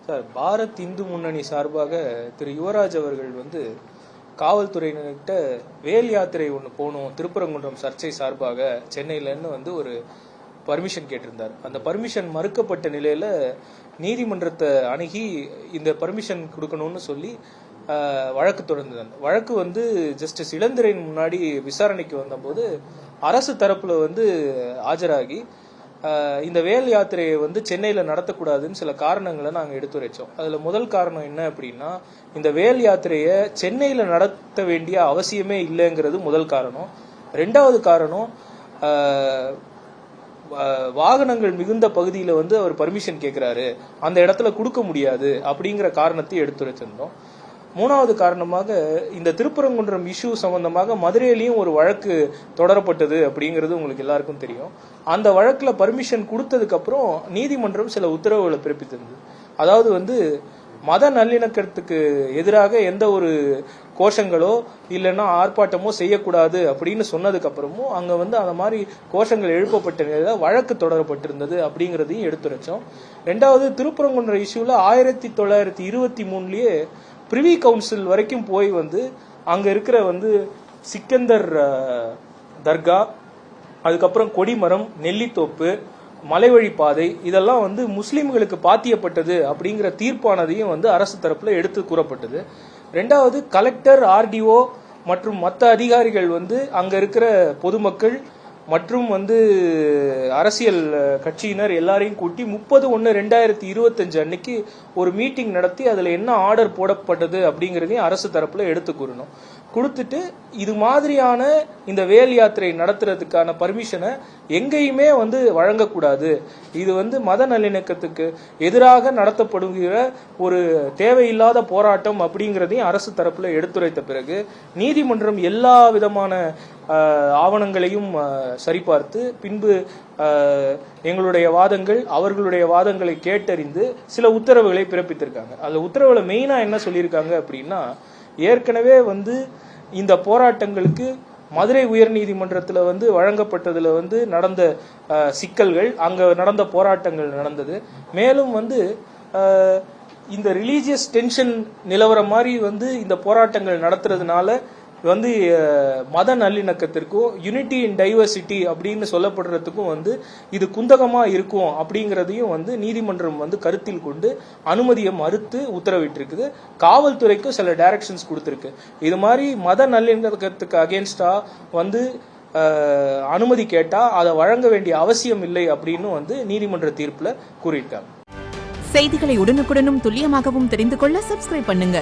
Sir, Bharat Hindu முன்னணி சார்பாக திரு யுவராஜ் அவர்கள் காவல்துறையினர்கிட்ட வேல் யாத்திரை ஒன்று போகணும் திருப்பரங்குன்றம் சர்ச்சை சார்பாக சென்னையிலன்னு ஒரு பர்மிஷன் கேட்டிருந்தார். அந்த பர்மிஷன் மறுக்கப்பட்ட நிலையில நீதிமன்றத்தை அணுகி இந்த பர்மிஷன் கொடுக்கணும்னு சொல்லி வழக்கு தொடர்ந்தது. அந்த வழக்கு ஜஸ்டிஸ் இளந்திரையின் முன்னாடி விசாரணைக்கு வந்தபோது அரசு தரப்புல ஆஜராகி இந்த வேல் யாத்திரையை சென்னையில நடத்தக்கூடாதுன்னு சில காரணங்களை நாங்கள் எடுத்துரைச்சோம். அதுல முதல் காரணம் என்ன அப்படின்னா, இந்த வேல் யாத்திரையை சென்னையில நடத்த வேண்டிய அவசியமே இல்லைங்கிறது முதல் காரணம். ரெண்டாவது காரணம், வாகனங்கள் மிகுந்த பகுதியில அவர் பர்மிஷன் கேட்கிறாரு, அந்த இடத்துல கொடுக்க முடியாது அப்படிங்கிற காரணத்தை எடுத்துரைச்சிருந்தோம். மூணாவது காரணமாக, இந்த திருப்பரங்குன்றம் இஷ்யூ சம்பந்தமாக மதுரையிலையும் ஒரு வழக்கு தொடரப்பட்டது அப்படிங்கிறது உங்களுக்கு எல்லாருக்கும் தெரியும். அந்த வழக்குல பர்மிஷன் கொடுத்ததுக்கு அப்புறம் நீதிமன்றம் சில உத்தரவுகளை பிறப்பித்திருந்தது. அதாவது மத நல்லிணக்கத்துக்கு எதிராக எந்த ஒரு கோஷங்களோ இல்லைன்னா ஆர்ப்பாட்டமோ செய்யக்கூடாது அப்படின்னு சொன்னதுக்கு அப்புறமும் அங்க அந்த மாதிரி கோஷங்கள் எழுப்பப்பட்ட நிலையில வழக்கு தொடரப்பட்டிருந்தது அப்படிங்கறதையும் எடுத்துரைச்சோம். ரெண்டாவது, திருப்பரங்குன்ற இஷ்யூல 1923லயே பிரிவி கவுன்சில் வரைக்கும் போய் அங்க இருக்கிற சிக்கந்தர் தர்கா, அதுக்கப்புறம் கொடிமரம், நெல்லித்தோப்பு, மலைவழி பாதை இதெல்லாம் முஸ்லிம்களுக்கு பாத்தியப்பட்டது அப்படிங்கிற தீர்ப்பானதையும் அரசு தரப்புல எடுத்து கூறப்பட்டது. ரெண்டாவது, கலெக்டர், ஆர்டிஓ மற்றும் மற்ற அதிகாரிகள் அங்க இருக்கிற பொதுமக்கள் மற்றும் அரசியல் கட்சியினர் எல்லாரையும் கூட்டி 30/1/2025 அன்னைக்கு ஒரு மீட்டிங் நடத்தி அதுல என்ன ஆர்டர் போடப்பட்டது அப்படிங்கறதையும் அரசு தரப்புல எடுத்து கூறணும். கொடுத்துட்டு இது மாதிரியான இந்த வேல் யாத்திரை நடத்துறதுக்கான பர்மிஷனை எங்கேயுமே வழங்கக்கூடாது, இது மத நல்லிணக்கத்துக்கு எதிராக நடத்தப்படுகிற ஒரு தேவையில்லாத போராட்டம் அப்படிங்கறதையும் அரசு தரப்புல எடுத்துரைத்த பிறகு நீதிமன்றம் எல்லா விதமான ஆவணங்களையும் சரிபார்த்து பின்பு எங்களுடைய வாதங்கள் அவர்களுடைய வாதங்களை கேட்டறிந்து சில உத்தரவுகளை பிறப்பித்திருக்காங்க. அந்த உத்தரவுல மெயினா என்ன சொல்லியிருக்காங்க அப்படின்னா, ஏற்கனவே இந்த போராட்டங்களுக்கு மதுரை உயர் நீதிமன்றத்துல வழங்கப்பட்டதுல நடந்த சிக்கல்கள், அங்க நடந்த போராட்டங்கள் நடந்தது. மேலும் இந்த ரிலீஜியஸ் டென்ஷன் நிலவர மாதிரி இந்த போராட்டங்கள் நடத்துறதுனால மத நல்லிணக்கத்திற்கும் யூனிட்டி இன் டைவர்சிட்டி அப்படின்னு சொல்லப்படுறதுக்கும் இது குந்தகமா இருக்கும் அப்படிங்கறதையும் நீதிமன்றம் கருத்தில் கொண்டு அனுமதியை மறுத்து உத்தரவிட்டிருக்குது. காவல்துறைக்கும் சில டைரக்ஷன்ஸ் கொடுத்திருக்கு. இது மாதிரி மத நல்லிணக்கத்துக்கு அகேன்ஸ்டா அனுமதி கேட்டா அதை வழங்க வேண்டிய அவசியம் இல்லை அப்படின்னு நீதிமன்ற தீர்ப்புல கூறியிருக்காங்க. செய்திகளை உடனுக்குடனும் துல்லியமாகவும் தெரிந்து கொள்ள சப்ஸ்கிரைப் பண்ணுங்க.